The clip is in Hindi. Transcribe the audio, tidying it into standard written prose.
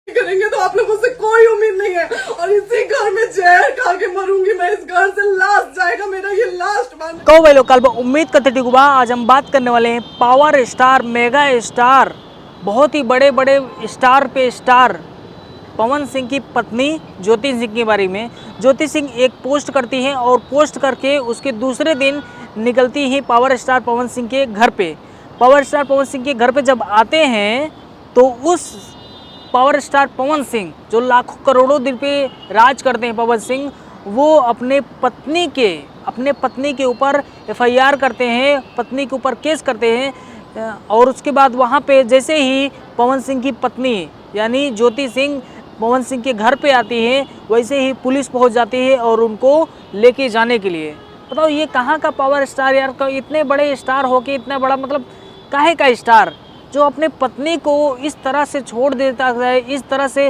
करेंगे तो आप लोगों से कोई उम्मीद नहीं है और इसी घर में जहर खा के मरूंगी मैं। इस घर से लास्ट जाएगा मेरा, ये लास्ट वन। कहो भाई लोग, कल उम्मीद करते थे गुबा आज हम बात करने वाले हैं पावर स्टार, मेगा स्टार, बहुत ही बड़े बड़े स्टार पे स्टार पवन सिंह की पत्नी ज्योति सिंह के बारे में। ज्योति सिंह एक पोस्ट करती हैं और पोस्ट करके उसके दूसरे दिन निकलती ही पावर स्टार पवन सिंह के घर पे। पावर स्टार पवन सिंह के घर पे जब आते हैं तो उस पावर स्टार पवन सिंह जो लाखों करोड़ों दिल पे राज करते हैं, पवन सिंह वो अपने पत्नी के ऊपर एफआईआर करते हैं, पत्नी के ऊपर केस करते हैं। और उसके बाद वहाँ पे जैसे ही पवन सिंह की पत्नी यानी ज्योति सिंह पवन सिंह के घर पे आती है, वैसे ही पुलिस पहुँच जाती है और उनको लेके जाने के लिए। बताओ ये कहाँ का पावर स्टार यार, इतने बड़े स्टार होके इतना बड़ा मतलब काहे का स्टार जो अपने पत्नी को इस तरह से छोड़ देता है, इस तरह से